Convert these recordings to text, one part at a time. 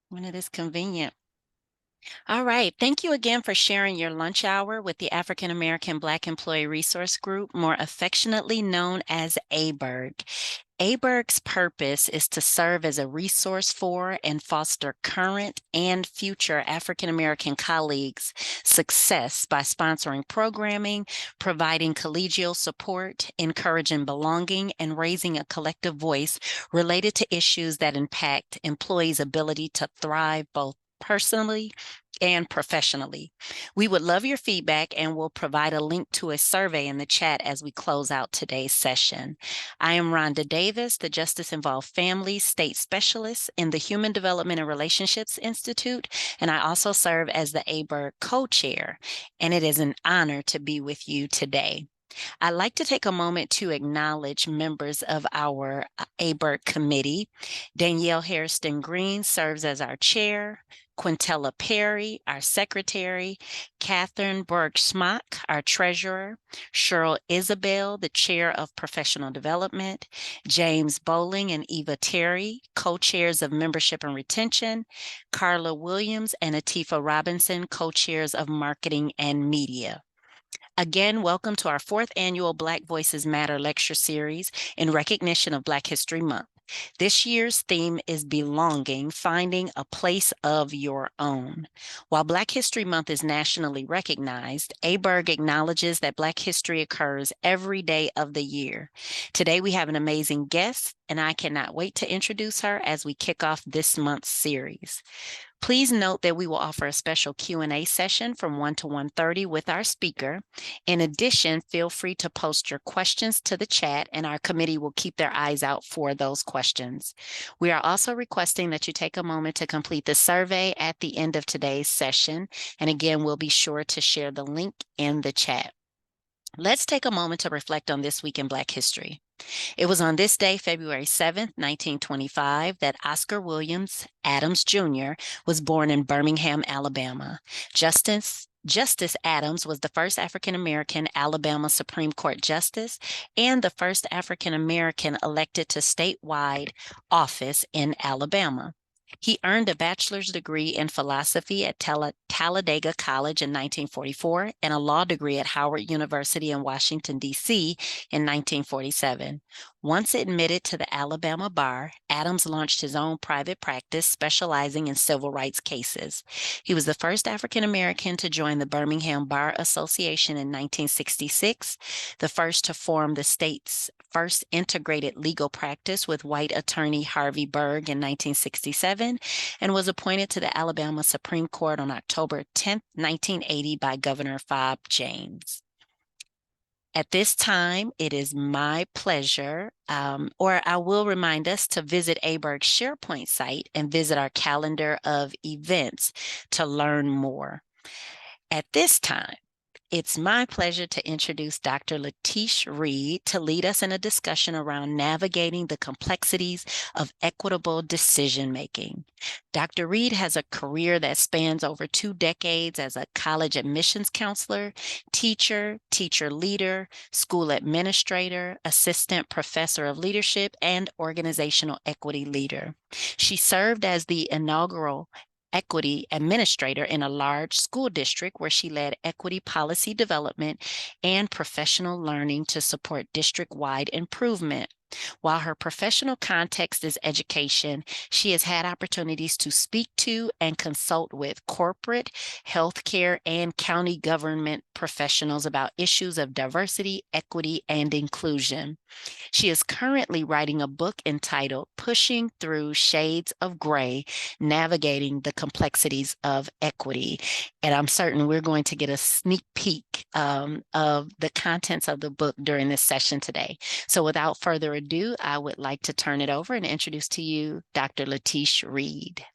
when it is convenient. All right. Thank you again for sharing your lunch hour with the African American Black Employee Resource Group, more affectionately known as AABERG. AABERG's purpose is to serve as a resource for and foster current and future African American colleagues' success by sponsoring programming, providing collegial support, encouraging belonging, and raising a collective voice related to issues that impact employees' ability to thrive both personally and professionally. We would love your feedback and will provide a link to a survey in the chat as we close out today's session. I am Rhonda Davis, the Justice Involved Families State Specialist in the Human Development and Relationships Institute, and I also serve as the AABERG co-chair, and it is an honor to be with you today. I'd like to take a moment to acknowledge members of our AABERG committee. Danielle Hairston Green serves as our chair, Quintella Perry, our secretary, Catherine Berg-Schmock, our treasurer, Cheryl Isabel, the chair of professional development, James Bowling and Eva Terry, co-chairs of membership and retention, Carla Williams and Atifa Robinson, co-chairs of marketing and media. Again, welcome to our fourth annual Black Voices Matter lecture series in recognition of Black History Month. This year's theme is Belonging, Finding a Place of Your Own. While Black History Month is nationally recognized, AABERG acknowledges that Black history occurs every day of the year. Today we have an amazing guest, and I cannot wait to introduce her as we kick off this month's series. Please note that we will offer a special Q&A session from 1 to 1:30 with our speaker. In addition, feel free to post your questions to the chat and our committee will keep their eyes out for those questions. We are also requesting that you take a moment to complete the survey at the end of today's session. And again, we'll be sure to share the link in the chat. Let's take a moment to reflect on this week in Black history. It was on this day, February 7th, 1925, that Oscar Williams Adams Jr. was born in Birmingham, Alabama. Justice Adams was the first African-American Alabama Supreme Court justice and the first African-American elected to statewide office in Alabama. He earned a bachelor's degree in philosophy at Talladega College in 1944 and a law degree at Howard University in Washington, D.C. in 1947. Once admitted to the Alabama bar, Adams launched his own private practice specializing in civil rights cases. He was the first African-American to join the Birmingham Bar Association in 1966, the first to form the state's first integrated legal practice with white attorney Harvey Berg in 1967, and was appointed to the Alabama Supreme Court on October 10, 1980 by Governor Fob James. At this time, it is my pleasure, or I will remind us to visit AABERG's SharePoint site and visit our calendar of events to learn more. At this time, it's my pleasure to introduce Dr. Latish Reed to lead us in a discussion around navigating the complexities of equitable decision-making. Dr. Reed has a career that spans over 2 decades as a college admissions counselor, teacher, teacher leader, school administrator, assistant professor of leadership, and organizational equity leader. She served as the inaugural equity administrator in a large school district where she led equity policy development and professional learning to support district-wide improvement. While her professional context is education, she has had opportunities to speak to and consult with corporate, healthcare, and county government professionals about issues of diversity, equity, and inclusion. She is currently writing a book entitled Pushing Through Shades of Gray, Navigating the Complexities of Equity. And I'm certain we're going to get a sneak peek of the contents of the book during this session today. So without further ado, I would like to turn it over and introduce to you Dr. Latish Reed.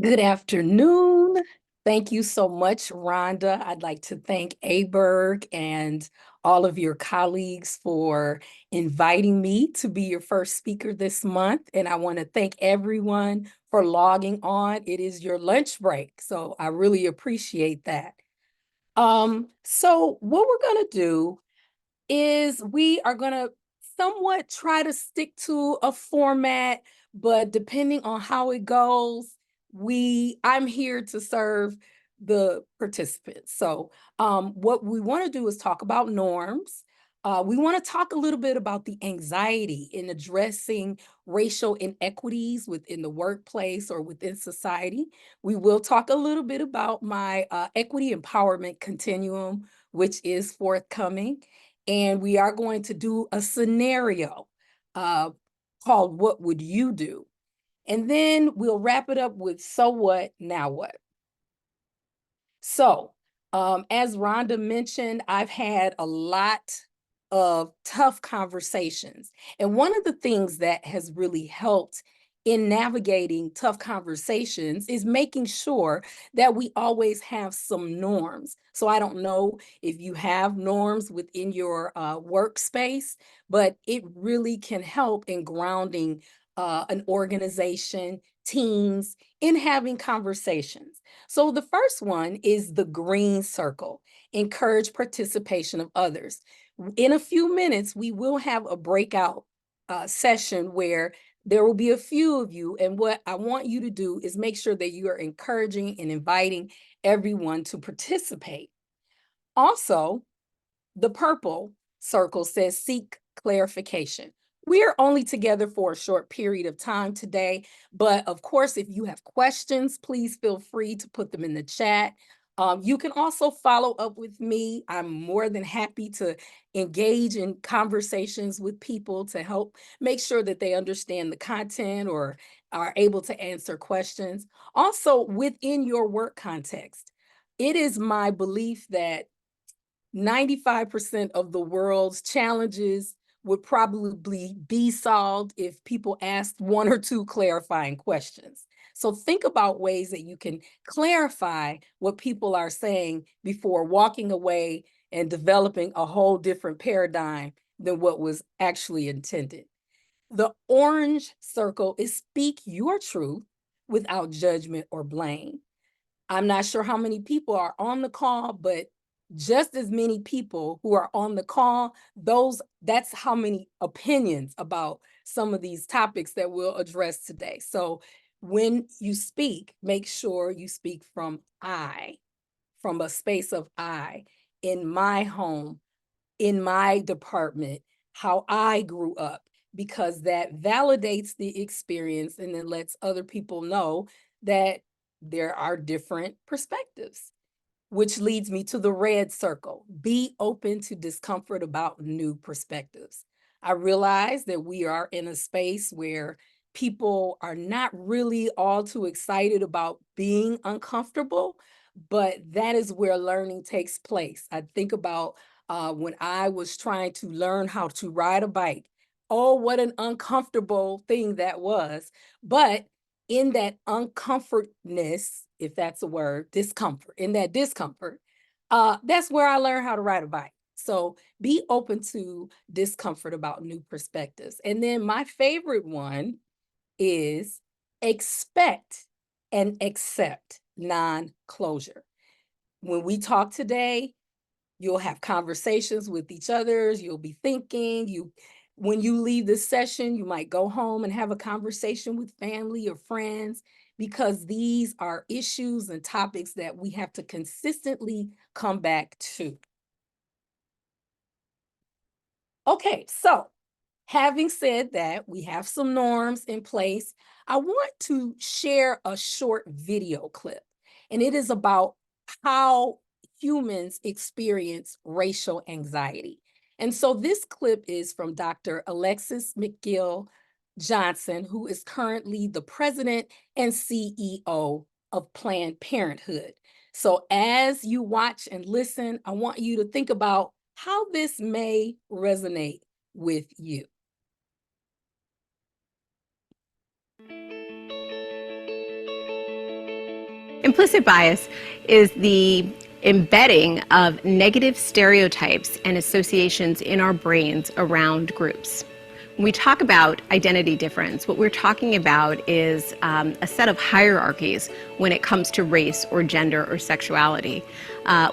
Good afternoon. Thank you so much, Rhonda. I'd like to thank AABERG and all of your colleagues for inviting me to be your first speaker this month. And I want to thank everyone for logging on. It is your lunch break, so I really appreciate that. So what we're going to do is we are going to somewhat try to stick to a format, but depending on how it goes, I'm here to serve the participants. So what we want to do is talk about norms. We want to talk a little bit about the anxiety in addressing racial inequities within the workplace or within society. We will talk a little bit about my equity empowerment continuum, which is forthcoming. And we are going to do a scenario called What Would You Do? And then we'll wrap it up with So What, Now What? So, as Rhonda mentioned, I've had a lot of tough conversations. And one of the things that has really helped in navigating tough conversations is making sure that we always have some norms. So I don't know if you have norms within your workspace, but it really can help in grounding an organization, teams, in having conversations. So the first one is the green circle, encourage participation of others. In a few minutes, we will have a breakout session where there will be a few of you. And what I want you to do is make sure that you are encouraging and inviting everyone to participate. Also, the purple circle says seek clarification. We're only together for a short period of time today, but of course, if you have questions, please feel free to put them in the chat. You can also follow up with me. I'm more than happy to engage in conversations with people to help make sure that they understand the content or are able to answer questions. Also, within your work context, it is my belief that 95% of the world's challenges would probably be solved if people asked one or two clarifying questions. So think about ways that you can clarify what people are saying before walking away and developing a whole different paradigm than what was actually intended. The orange circle is speak your truth without judgment or blame. I'm not sure how many people are on the call, but just as many people who are on the call, that's how many opinions about some of these topics that we'll address today. So when you speak, make sure you speak from a space of I, in my home, in my department, how I grew up, because that validates the experience and then lets other people know that there are different perspectives. Which leads me to the red circle. Be open to discomfort about new perspectives. I realize that we are in a space where people are not really all too excited about being uncomfortable, but that is where learning takes place. I think about when I was trying to learn how to ride a bike. Oh, what an uncomfortable thing that was. But in that uncomfortness, if that's a word, discomfort, in that discomfort, that's where I learned how to ride a bike. So be open to discomfort about new perspectives. And then my favorite one is expect and accept non-closure. When we talk today, you'll have conversations with each other. You'll be thinking, when you leave this session, you might go home and have a conversation with family or friends, because these are issues and topics that we have to consistently come back to. Okay, so having said that, we have some norms in place. I want to share a short video clip, and it is about how humans experience racial anxiety. And so this clip is from Dr. Alexis McGill Johnson, who is currently the president and CEO of Planned Parenthood. So as you watch and listen, I want you to think about how this may resonate with you. Implicit bias is the embedding of negative stereotypes and associations in our brains around groups. When we talk about identity difference, what we're talking about is a set of hierarchies when it comes to race or gender or sexuality.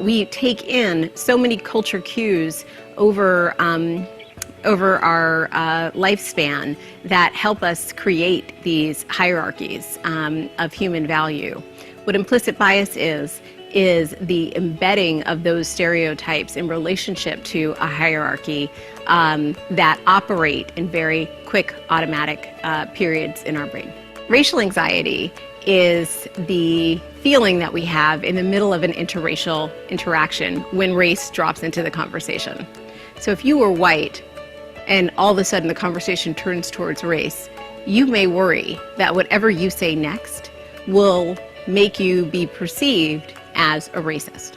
We take in so many culture cues over over our lifespan that help us create these hierarchies of human value. What implicit bias is the embedding of those stereotypes in relationship to a hierarchy that operate in very quick automatic periods in our brain. Racial anxiety is the feeling that we have in the middle of an interracial interaction when race drops into the conversation. So if you were white and all of a sudden the conversation turns towards race, you may worry that whatever you say next will make you be perceived as a racist.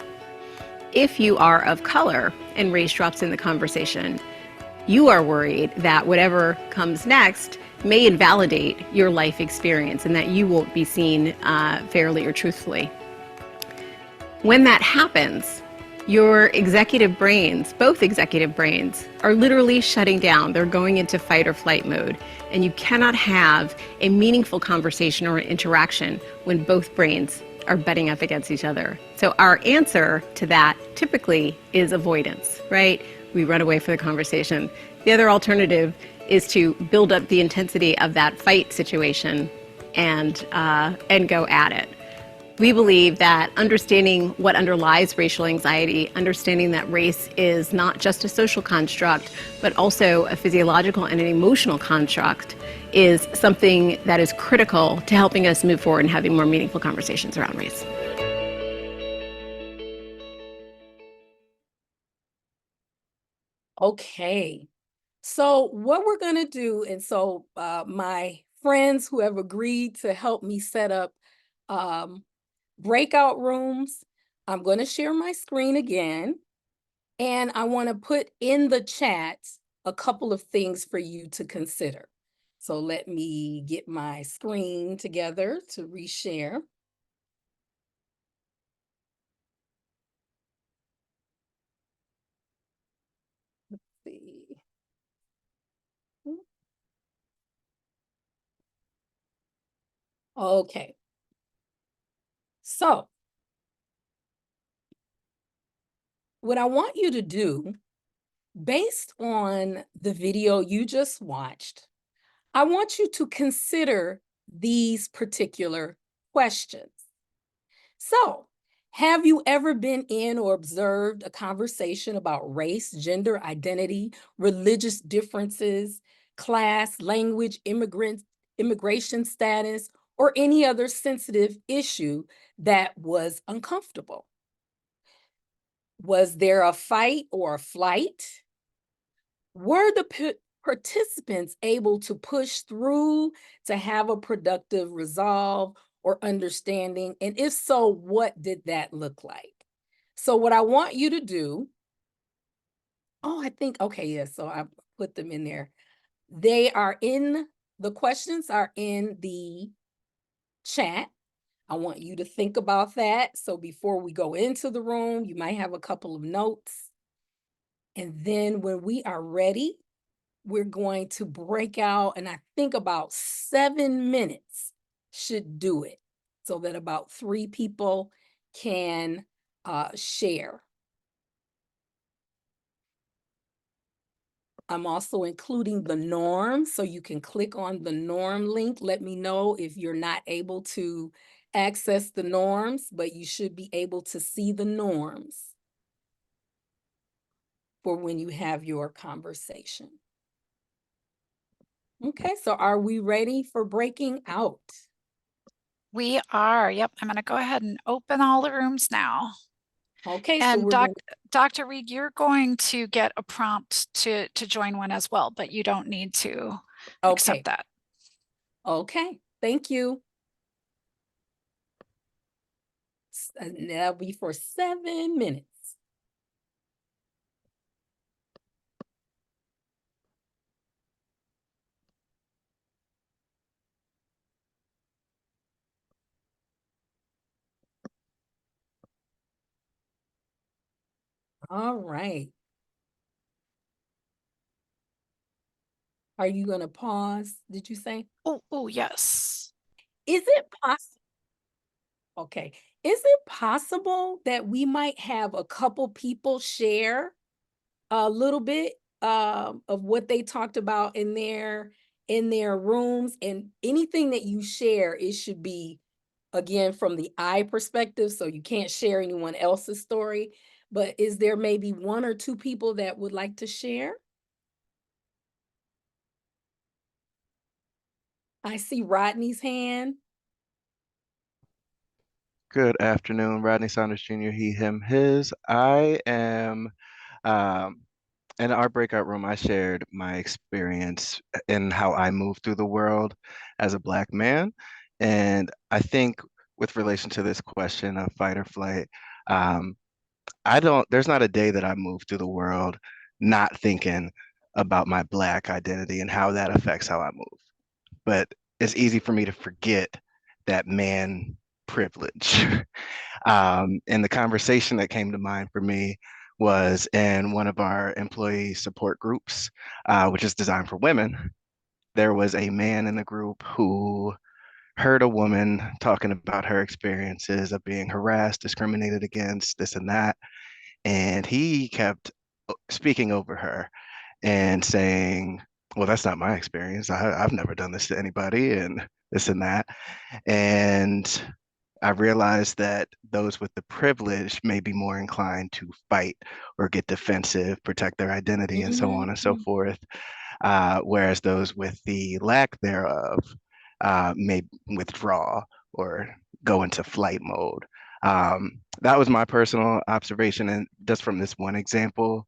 If you are of color and race drops in the conversation, you are worried that whatever comes next may invalidate your life experience and that you won't be seen fairly or truthfully. When that happens, your executive brains, both executive brains, are literally shutting down. They're going into fight or flight mode, and you cannot have a meaningful conversation or interaction when both brains are butting up against each other. So our answer to that typically is avoidance, right? We run away from the conversation. The other alternative is to build up the intensity of that fight situation and go at it. We believe that understanding what underlies racial anxiety, understanding that race is not just a social construct, but also a physiological and an emotional construct, is something that is critical to helping us move forward and having more meaningful conversations around race. Okay. So what we're going to do, and so my friends who have agreed to help me set up breakout rooms, I'm going to share my screen again, and I want to put in the chat a couple of things for you to consider. So let me get my screen together to reshare. Let's see. Okay. So what I want you to do, based on the video you just watched, I want you to consider these particular questions. So, have you ever been in or observed a conversation about race, gender, identity, religious differences, class, language, immigration status, or any other sensitive issue that was uncomfortable? Was there a fight or a flight? Were the participants able to push through to have a productive resolve or understanding? And if so, what did that look like? So what I want you to do, I think, okay, yeah, so I put them in there. The questions are in the chat. I want you to think about that. So before we go into the room, you might have a couple of notes. And then when we are ready, we're going to break out, and I think about 7 minutes should do it so that about 3 people can share. I'm also including the norm, so you can click on the norm link. Let me know if you're not able to access the norms, but you should be able to see the norms for when you have your conversation. Okay, so are we ready for breaking out? We are. Yep. I'm going to go ahead and open all the rooms now. Okay, so And we're Dr. Reed, you're going to get a prompt to join one as well, but you don't need to accept that. Okay, thank you. And that'll be for 7 minutes. All right. Are you going to pause? Did you say? Oh, yes. Is it possible? Okay. Is it possible that we might have a couple people share a little bit of what they talked about in their rooms, and anything that you share, it should be, again, from the I perspective, so you can't share anyone else's story. But is there maybe one or two people that would like to share? I see Rodney's hand. Good afternoon, Rodney Saunders Jr., he, him, his. I am in our breakout room. I shared my experience in how I move through the world as a Black man. And I think with relation to this question of fight or flight, um, there's not a day that I move through the world not thinking about my Black identity and how that affects how I move. But it's easy for me to forget that man privilege. And the conversation that came to mind for me was in one of our employee support groups, which is designed for women. There was a man in the group who heard a woman talking about her experiences of being harassed, discriminated against, this and that. And he kept speaking over her and saying, well, that's not my experience. I've never done this to anybody, and this and that. And I realized that those with the privilege may be more inclined to fight or get defensive, protect their identity, and so on and so forth. Whereas those with the lack thereof may withdraw or go into flight mode. That was my personal observation, and just from this one example.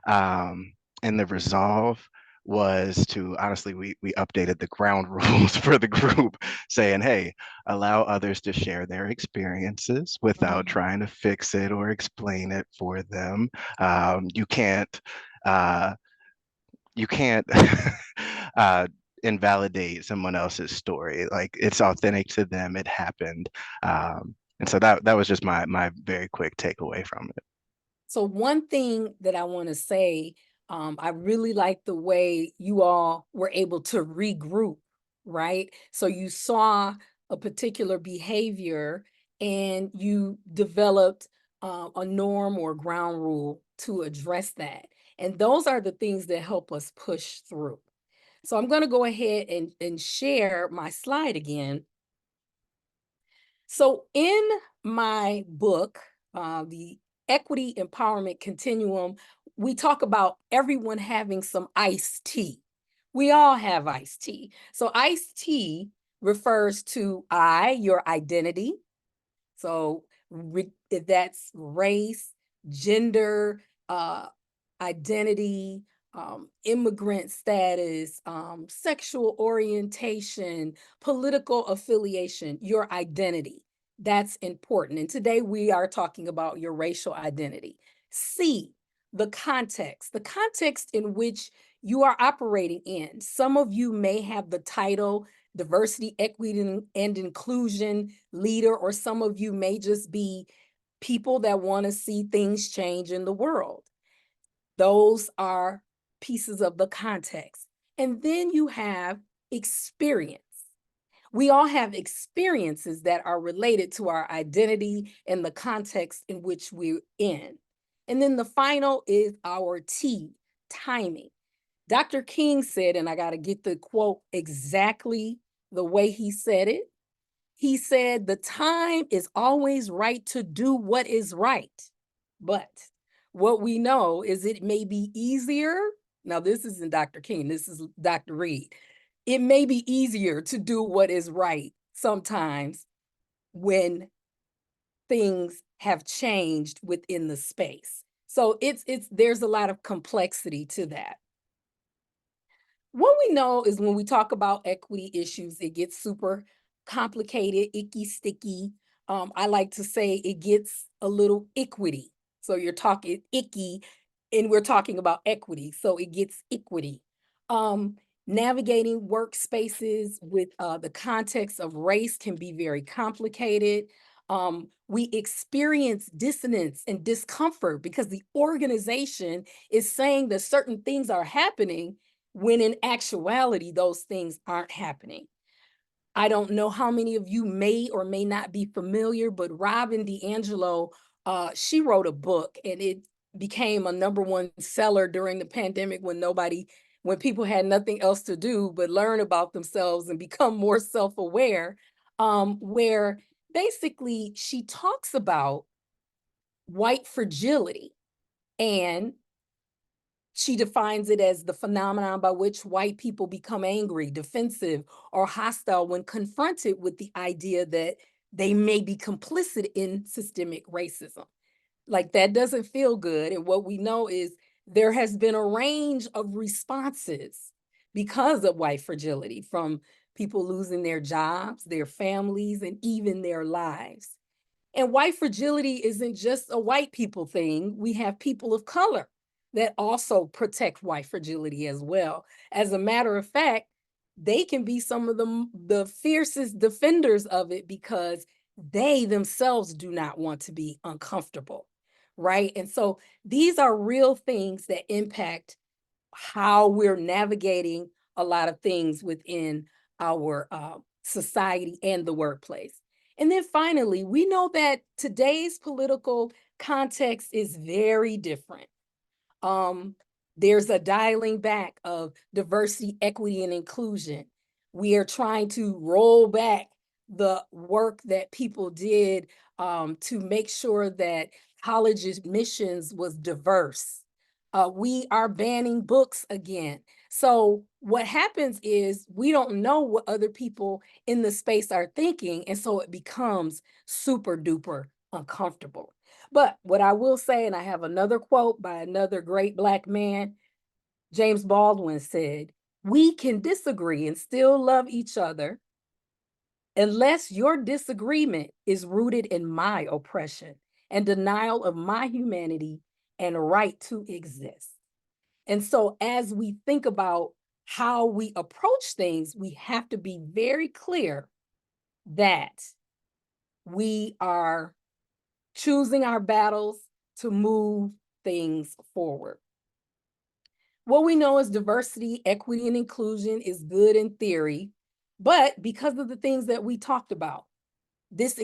Um, and the resolve was to honestly, we updated the ground rules for the group, saying, hey, allow others to share their experiences without trying to fix it or explain it for them. You can't uh, you can't uh, invalidate someone else's story. Like, it's authentic to them. It happened. And so that was just my very quick takeaway from it. So one thing that I want to say, I really like the way you all were able to regroup, right? So you saw a particular behavior and you developed a norm or ground rule to address that. And those are the things that help us push through. So I'm going to go ahead and share my slide again. So in my book, the Equity Empowerment Continuum, we talk about everyone having some iced tea. We all have iced tea. So iced tea refers to your identity. So that's race, gender, identity, immigrant status, sexual orientation, political affiliation, your identity. That's important. And today we are talking about your racial identity. C, the context in which you are operating in. Some of you may have the title diversity, equity, and inclusion leader, or some of you may just be people that want to see things change in the world. Those are pieces of the context. And then you have experience. We all have experiences that are related to our identity and the context in which we're in. And then the final is our T, timing. Dr. King said, and I got to get the quote exactly the way he said it. He said, the time is always right to do what is right. But what we know is it may be easier. Now, this isn't Dr. King, this is Dr. Reed. It may be easier to do what is right sometimes when things have changed within the space. So there's a lot of complexity to that. What we know is when we talk about equity issues, it gets super complicated, icky, sticky. I like to say it gets a little equity. So you're talking icky and we're talking about equity. So it gets equity. Navigating workspaces with the context of race can be very complicated. We experience dissonance and discomfort because the organization is saying that certain things are happening when in actuality, those things aren't happening. I don't know how many of you may or may not be familiar, but Robin DiAngelo, she wrote a book and became a #1 seller during the pandemic when people had nothing else to do but learn about themselves and become more self-aware, where basically she talks about white fragility, and she defines it as the phenomenon by which white people become angry, defensive, or hostile when confronted with the idea that they may be complicit in systemic racism. Like, that doesn't feel good. And what we know is there has been a range of responses because of white fragility, from people losing their jobs, their families, and even their lives. And white fragility isn't just a white people thing. We have people of color that also protect white fragility as well. As a matter of fact, they can be some of the fiercest defenders of it because they themselves do not want to be uncomfortable, right? And so these are real things that impact how we're navigating a lot of things within our society and the workplace. And then finally, we know that today's political context is very different. Um, there's a dialing back of diversity, equity, and inclusion. We are trying to roll back the work that people did to make sure that college admissions was diverse. We are banning books again. So what happens is we don't know what other people in the space are thinking, and so it becomes super duper uncomfortable. But what I will say, and I have another quote by another great Black man, James Baldwin said, "We can disagree and still love each other unless your disagreement is rooted in my oppression and denial of my humanity and right to exist." And so as we think about how we approach things, we have to be very clear that we are choosing our battles to move things forward. What we know is diversity, equity, and inclusion is good in theory, but because of the things that we talked about, this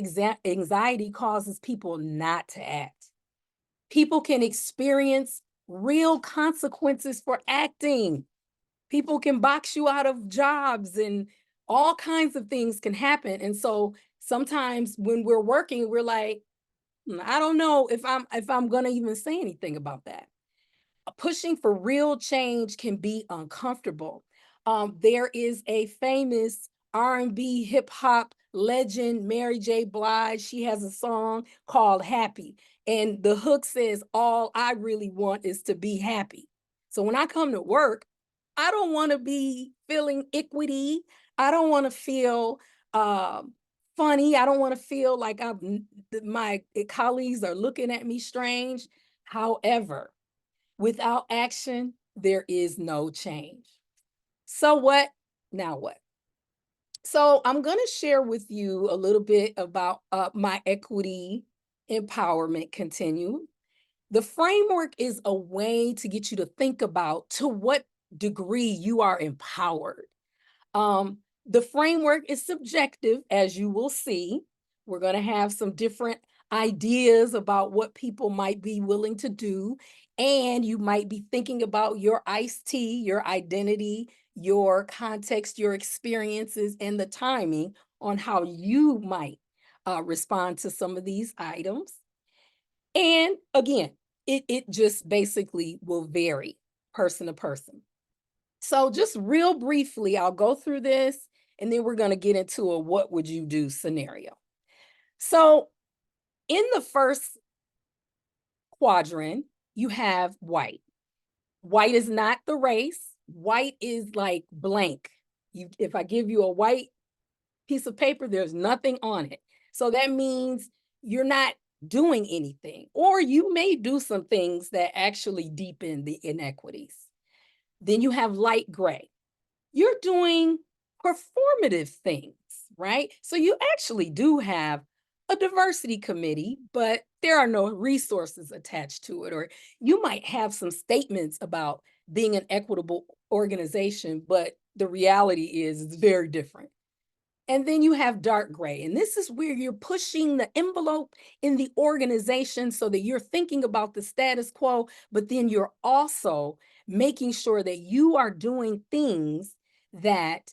anxiety causes people not to act. People can experience real consequences for acting. People can box you out of jobs, and all kinds of things can happen. And so sometimes when we're working, we're like, I don't know if I'm gonna even say anything about that. Pushing for real change can be uncomfortable. There is a famous R&B hip hop legend, Mary J. Blige. She has a song called Happy. And the hook says, all I really want is to be happy. So when I come to work, I don't want to be feeling equity. I don't want to feel funny. I don't want to feel like my colleagues are looking at me strange. However, without action, there is no change. So what? Now what? So I'm going to share with you a little bit about my equity empowerment continuum. The framework is a way to get you to think about to what degree you are empowered. Um, the framework is subjective, as you will see. We're going to have some different ideas about what people might be willing to do. And you might be thinking about your iced tea, your identity, your context, your experiences, and the timing on how you might respond to some of these items. And again, it just basically will vary person to person. So just real briefly, I'll go through this and then we're going to get into a what would you do scenario. So in the first quadrant, you have white. White is not the race. White is like blank. If I give you a white piece of paper, there's nothing on it. So that means you're not doing anything, or you may do some things that actually deepen the inequities. Then you have light gray. You're doing performative things, right? So you actually do have a diversity committee, but there are no resources attached to it. Or you might have some statements about being an equitable organization, but the reality is it's very different. And then you have dark gray. And this is where you're pushing the envelope in the organization so that you're thinking about the status quo, but then you're also making sure that you are doing things that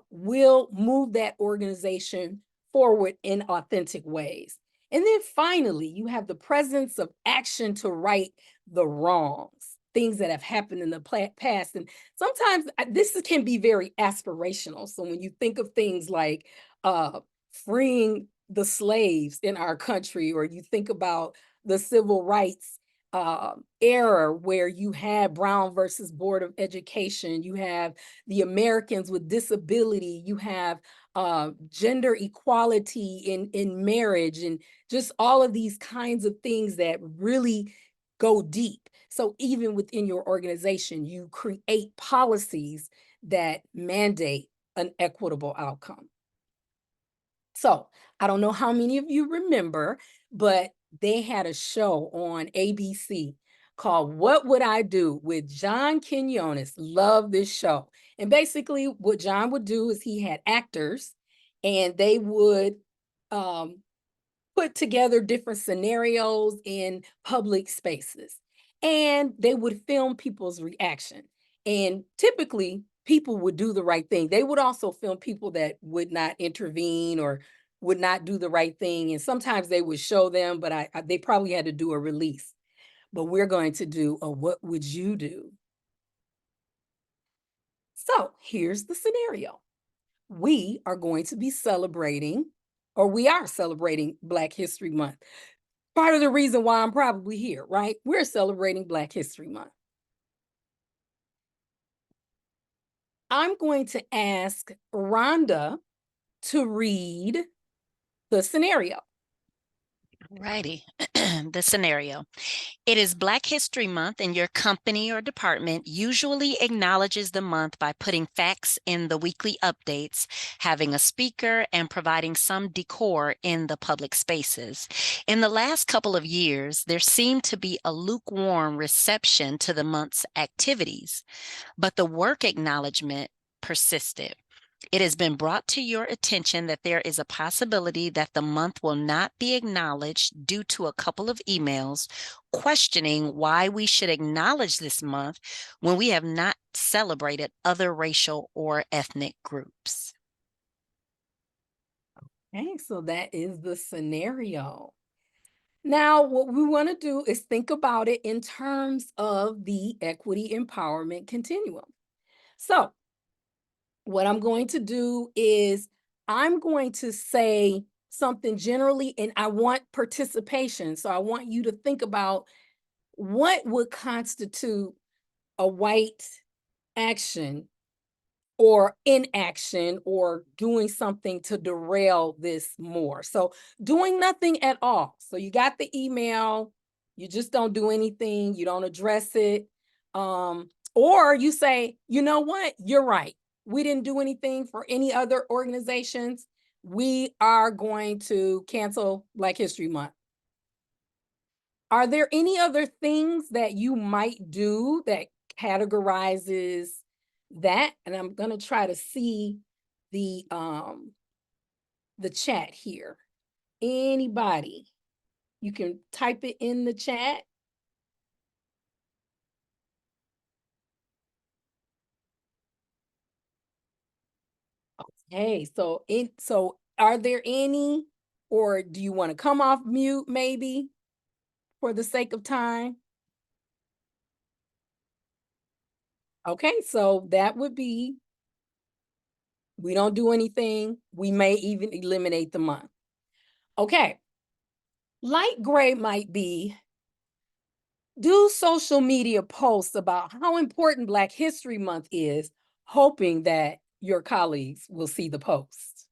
will move that organization forward in authentic ways. And then finally, you have the presence of action to right the wrongs, things that have happened in the past. And sometimes this can be very aspirational. So when you think of things like freeing the slaves in our country, or you think about the civil rights era where you had Brown versus Board of Education, you have the Americans with disability, you have gender equality in marriage, and just all of these kinds of things that really go deep. So even within your organization, you create policies that mandate an equitable outcome. So I don't know how many of you remember, but they had a show on ABC called What Would I Do with John Quinones. Love this show. And basically what John would do is he had actors and they would put together different scenarios in public spaces. And they would film people's reaction. And typically, people would do the right thing. They would also film people that would not intervene or would not do the right thing. And sometimes they would show them, but they probably had to do a release. But we're going to do a what would you do? So here's the scenario. We are going to be celebrating, or we are celebrating Black History Month. Part of the reason why I'm probably here, right? We're celebrating Black History Month. I'm going to ask Rhonda to read the scenario. Righty. The scenario. It is Black History Month, and your company or department usually acknowledges the month by putting facts in the weekly updates, having a speaker, and providing some decor in the public spaces. In the last couple of years, there seemed to be a lukewarm reception to the month's activities, but the work acknowledgement persisted. It has been brought to your attention that there is a possibility that the month will not be acknowledged due to a couple of emails questioning why we should acknowledge this month when we have not celebrated other racial or ethnic groups. Okay, so that is the scenario. Now, what we want to do is think about it in terms of the equity empowerment continuum. So what I'm going to do is I'm going to say something generally, and I want participation. So I want you to think about what would constitute a white action or inaction or doing something to derail this more. So doing nothing at all. So you got the email, you just don't do anything, you don't address it. Or you say, you know what, you're right. We didn't do anything for any other organizations. We are going to cancel Black History Month. Are there any other things that you might do that categorizes that? And I'm going to try to see the chat here. Anybody? You can type it in the chat. Okay, so are there any, or do you want to come off mute maybe for the sake of time? Okay, so that would be, we don't do anything. We may even eliminate the month. Okay, light gray might be, do social media posts about how important Black History Month is, hoping that your colleagues will see the post.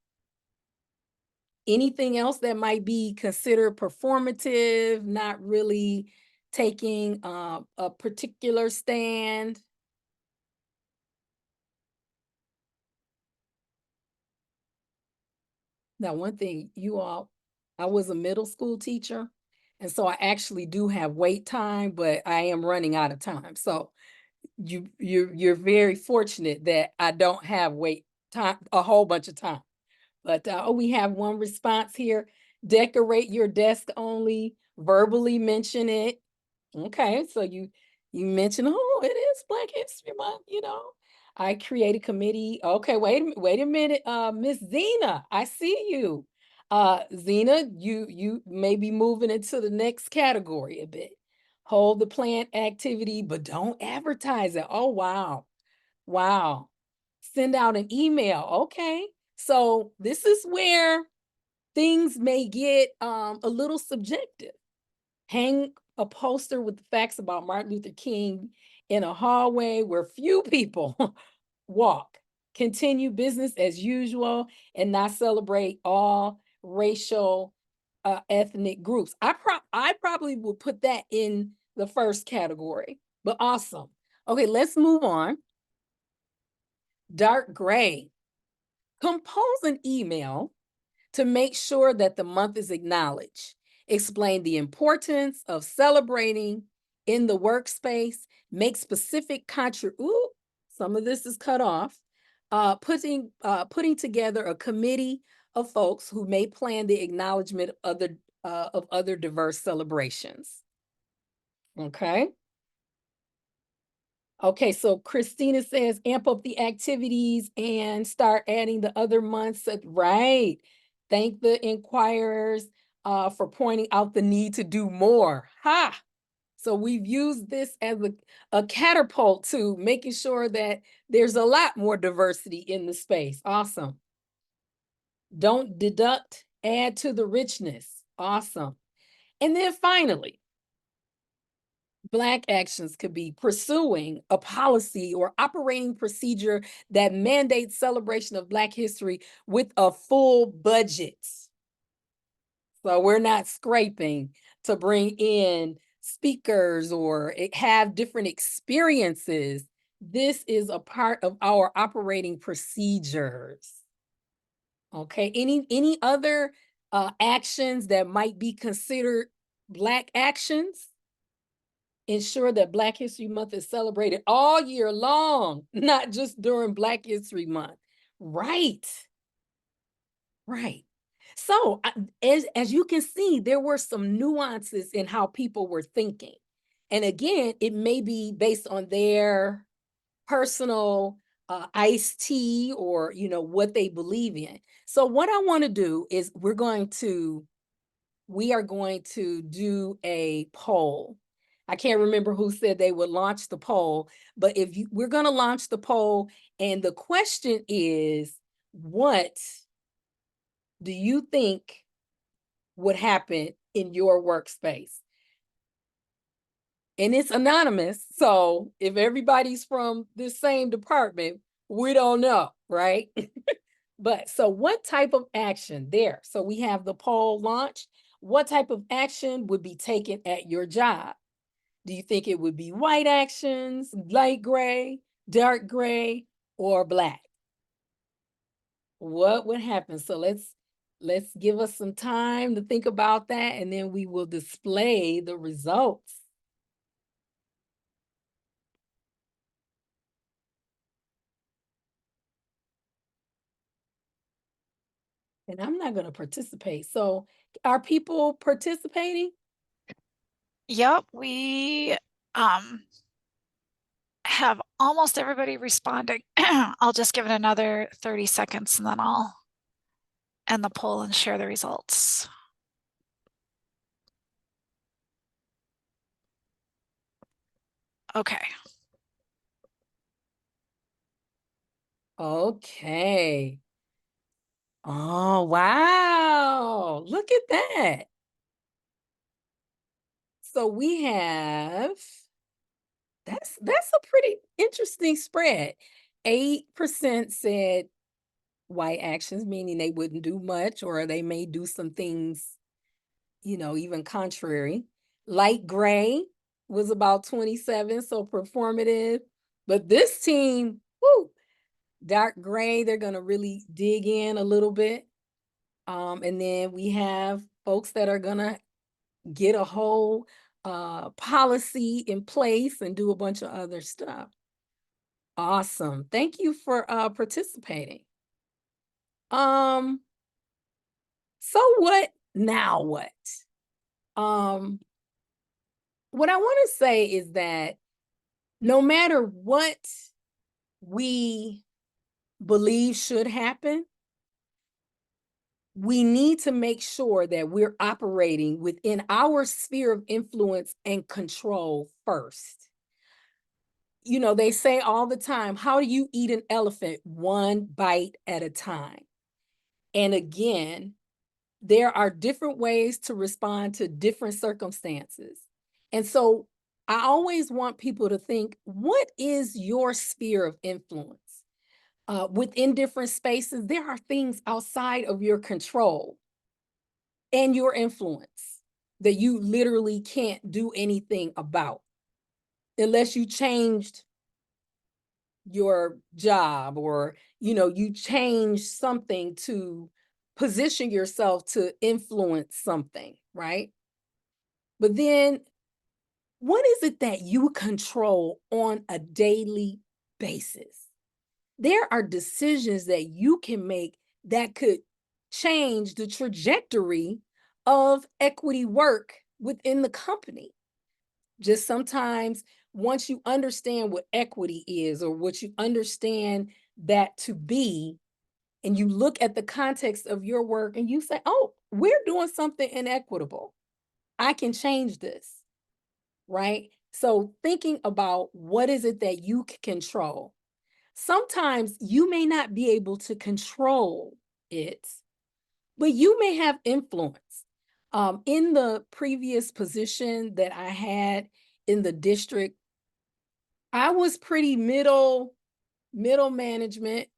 Anything else that might be considered performative, not really taking a particular stand? Now, one thing, you all, I was a middle school teacher, and so I actually do have wait time, but I am running out of time. So you're very fortunate that I don't have wait time, a whole bunch of time. But oh, we have one response here. Decorate your desk only, verbally mention it. Okay, so you mentioned, oh, it is Black History Month, you know. I create a committee. Okay, wait a minute. Miss Zena, I see you. Zena, you may be moving into the next category a bit. Hold the planned activity, but don't advertise it. Oh, wow. Wow. Send out an email. Okay. So this is where things may get a little subjective. Hang a poster with the facts about Martin Luther King in a hallway where few people walk. Continue business as usual and not celebrate all racial, ethnic groups. I probably would put that in the first category, but awesome. Okay, let's move on. Dark gray. Compose an email to make sure that the month is acknowledged. Explain the importance of celebrating in the workspace. Make specific some of this is cut off. Putting together a committee of folks who may plan the acknowledgement of other diverse celebrations. Okay. Okay, so Christina says amp up the activities and start adding the other months. Right. Thank the inquirers for pointing out the need to do more. Ha! So we've used this as a catapult to making sure that there's a lot more diversity in the space. Awesome. Don't deduct, add to the richness. Awesome. And then finally, Black actions could be pursuing a policy or operating procedure that mandates celebration of Black history with a full budget. So we're not scraping to bring in speakers or have different experiences. This is a part of our operating procedures. Okay, any other actions that might be considered Black actions? Ensure that Black History Month is celebrated all year long, not just during Black History Month. Right. Right. So as you can see, there were some nuances in how people were thinking. And again, it may be based on their personal iced tea or, you know, what they believe in. So what I want to do is we are going to do a poll. I can't remember who said they would launch the poll, but we're going to launch the poll, and the question is, what do you think would happen in your workspace? And it's anonymous, so if everybody's from the same department, we don't know, right? But so what type of action there? So we have the poll launched. What type of action would be taken at your job? Do you think it would be white actions, light gray, dark gray, or Black? What would happen? So let's give us some time to think about that, and then we will display the results. And I'm not going to participate. So are people participating? Yep, we have almost everybody responding. I'll just give it another 30 seconds and then I'll end the poll and share the results. Okay. Okay. Oh, wow. Look at that. So we have, that's a pretty interesting spread. 8% said white actions, meaning they wouldn't do much, or they may do some things, you know, even contrary. Light gray was about 27, so performative. But this team, whoo, dark gray, they're going to really dig in a little bit. And then we have folks that are going to get a whole policy in place and do a bunch of other stuff. Awesome. Thank you for participating. So what? Now what? What I want to say is that no matter what we believe should happen, we need to make sure that we're operating within our sphere of influence and control first. You know, they say all the time, how do you eat an elephant? One bite at a time. And again, there are different ways to respond to different circumstances. And so I always want people to think, what is your sphere of influence? Within different spaces, there are things outside of your control and your influence that you literally can't do anything about unless you changed your job, or you change something to position yourself to influence something, right? But then what is it that you control on a daily basis? There are decisions that you can make that could change the trajectory of equity work within the company. Just sometimes, once you understand what equity is, or what you understand that to be, and you look at the context of your work and you say, oh, we're doing something inequitable, I can change this, right? So thinking about what is it that you can control. Sometimes you may not be able to control it, but you may have influence. In the previous position that I had in the district, I was pretty middle management,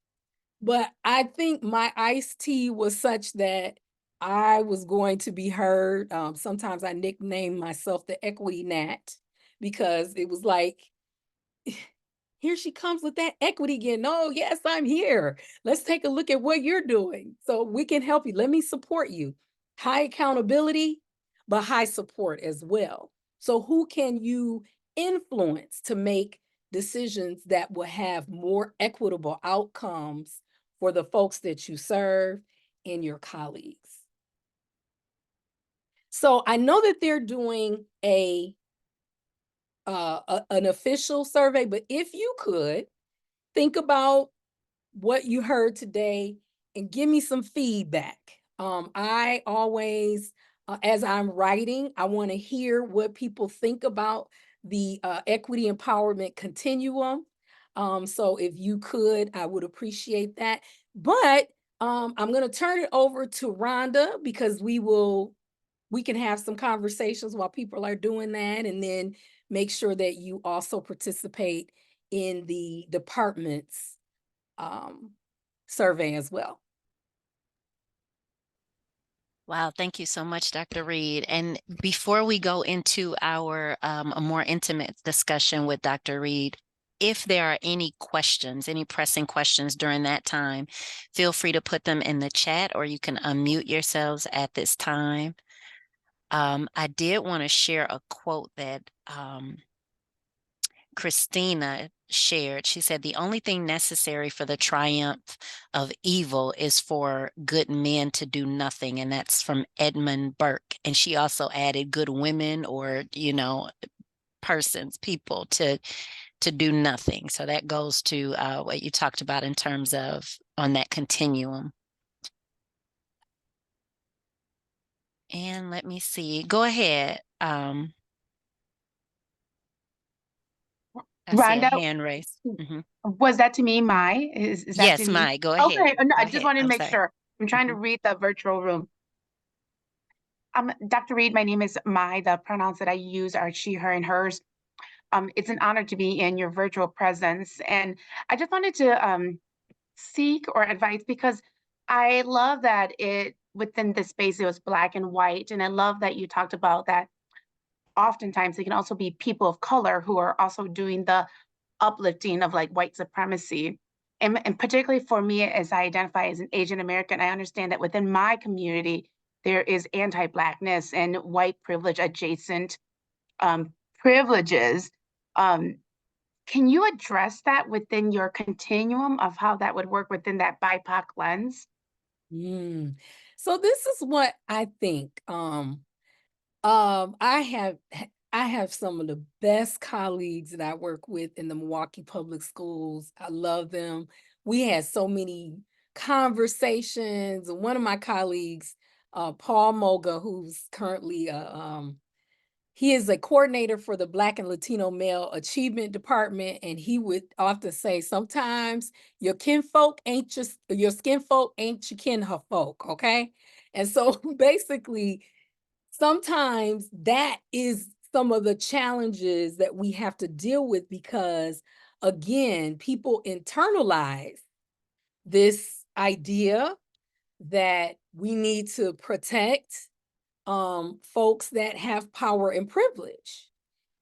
but I think my iced tea was such that I was going to be heard. Sometimes I nicknamed myself the Equity Nat, because it was like, here she comes with that equity again. No, yes, I'm here. Let's take a look at what you're doing so we can help you. Let me support you. High accountability, but high support as well. So who can you influence to make decisions that will have more equitable outcomes for the folks that you serve and your colleagues? So I know that they're doing an official survey, but if you could think about what you heard today and give me some feedback. I always, as I'm writing, I want to hear what people think about the equity empowerment continuum. So if you could, I would appreciate that. But I'm going to turn it over to Rhonda, because we can have some conversations while people are doing that, and then make sure that you also participate in the department's survey as well. Wow, thank you so much, Dr. Reed. And before we go into our a more intimate discussion with Dr. Reed, if there are any questions, any pressing questions during that time, feel free to put them in the chat, or you can unmute yourselves at this time. I did want to share a quote that Christina shared. She said, the only thing necessary for the triumph of evil is for good men to do nothing. And that's from Edmund Burke. And she also added good women, or, persons, people to do nothing. So that goes to what you talked about in terms of on that continuum. And let me see. Go ahead. I see a Rhonda, hand raised. Mm-hmm. was that to me, Mai? Is that to Yes, me? Mai, go ahead. Okay, no, Go I just ahead. wanted to I'm make sorry. sure. I'm trying to read the virtual room. Dr. Reed, my name is Mai. The pronouns that I use are she, her, and hers. It's an honor to be in your virtual presence. And I just wanted to seek or advice, because I love that within this space, it was Black and white. And I love that you talked about that oftentimes it can also be people of color who are also doing the uplifting of like white supremacy. And particularly for me, as I identify as an Asian American, I understand that within my community, there is anti-Blackness and white privilege adjacent privileges. Can you address that within your continuum of how that would work within that BIPOC lens? So this is what I think. I have some of the best colleagues that I work with in the Milwaukee Public Schools. I love them. We had so many conversations. One of my colleagues, Paul Moga, who's currently he is a coordinator for the Black and Latino Male Achievement Department, and he would often say, sometimes your kinfolk ain't just your skin folk ain't your kin her folk, okay? And so basically, sometimes that is some of the challenges that we have to deal with because, again, people internalize this idea that we need to protect folks that have power and privilege.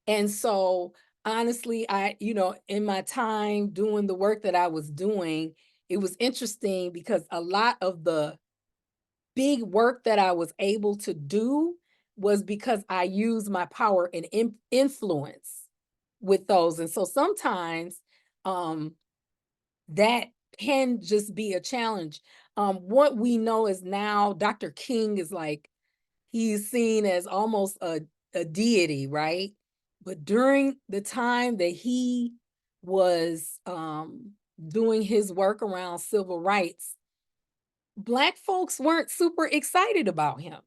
And so, honestly, in my time doing the work that I was doing, it was interesting because a lot of the big work that I was able to do was because I used my power and influence with those. And so sometimes that can just be a challenge. What we know is now Dr. King is like, he's seen as almost a deity, right? But during the time that he was doing his work around civil rights, Black folks weren't super excited about him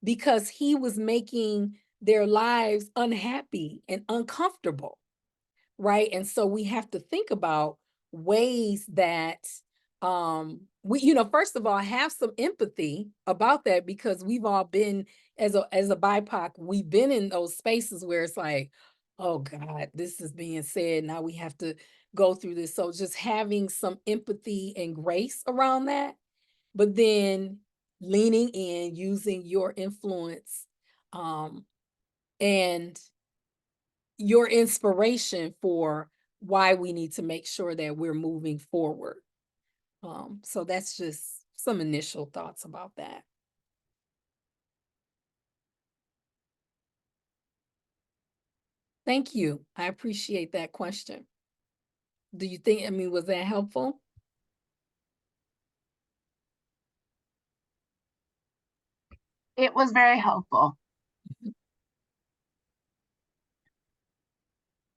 because he was making their lives unhappy and uncomfortable, right? And so we have to think about ways that first of all, have some empathy about that because we've all been as a BIPOC, we've been in those spaces where it's like, oh God, this is being said. Now we have to go through this. So just having some empathy and grace around that, but then leaning in, using your influence and your inspiration for why we need to make sure that we're moving forward. So that's just some initial thoughts about that. Thank you. I appreciate that question. Do you think, was that helpful? It was very helpful.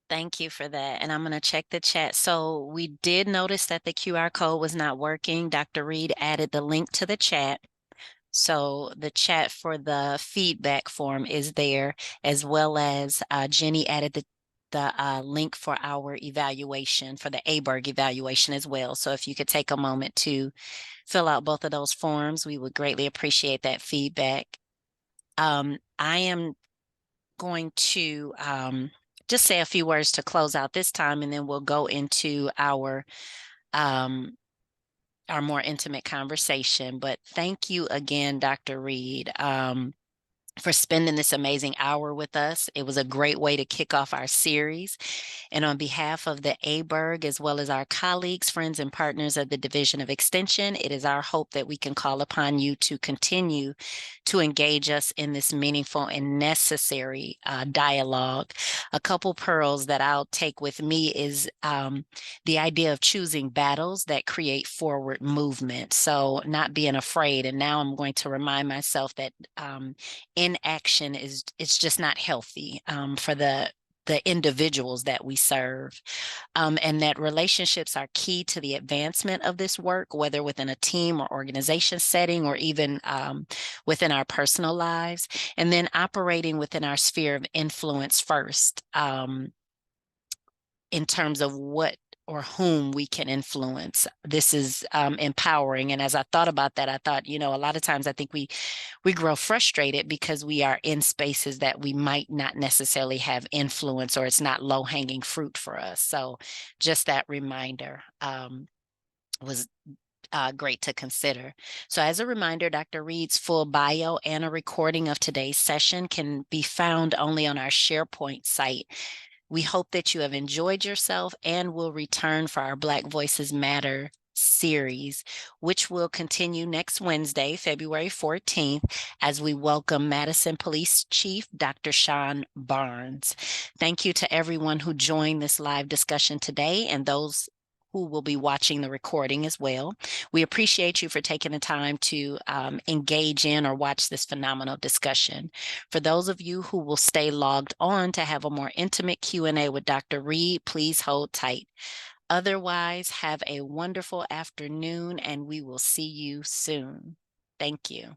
Thank you for that. And I'm going to check the chat. So we did notice that the QR code was not working. Dr. Reed added the link to the chat. So the chat for the feedback form is there, as well as Jenny added the link for our evaluation, for the AABERG evaluation as well. So if you could take a moment to fill out both of those forms, we would greatly appreciate that feedback. I am going to just say a few words to close out this time, and then we'll go into our more intimate conversation. But thank you again, Dr. Reed, for spending this amazing hour with us. It was a great way to kick off our series. And on behalf of the AABERG, as well as our colleagues, friends, and partners of the Division of Extension, it is our hope that we can call upon you to continue to engage us in this meaningful and necessary dialogue. A couple pearls that I'll take with me is the idea of choosing battles that create forward movement. So not being afraid. And now I'm going to remind myself that inaction it's just not healthy for the individuals that we serve, and that relationships are key to the advancement of this work, whether within a team or organization setting, or even within our personal lives, and then operating within our sphere of influence first, in terms of what or whom we can influence. This is empowering. And as I thought about that, I thought, a lot of times I think we grow frustrated because we are in spaces that we might not necessarily have influence, or it's not low-hanging fruit for us. So just that reminder was great to consider. So as a reminder, Dr. Reed's full bio and a recording of today's session can be found only on our SharePoint site. We hope that you have enjoyed yourself and will return for our Black Voices Matter series, which will continue next Wednesday, February 14th, as we welcome Madison Police Chief Dr. Sean Barnes. Thank you to everyone who joined this live discussion today and those who will be watching the recording as well. We appreciate you for taking the time to engage in or watch this phenomenal discussion. For those of you who will stay logged on to have a more intimate Q&A with Dr. Reed, please hold tight. Otherwise, have a wonderful afternoon, and we will see you soon. Thank you.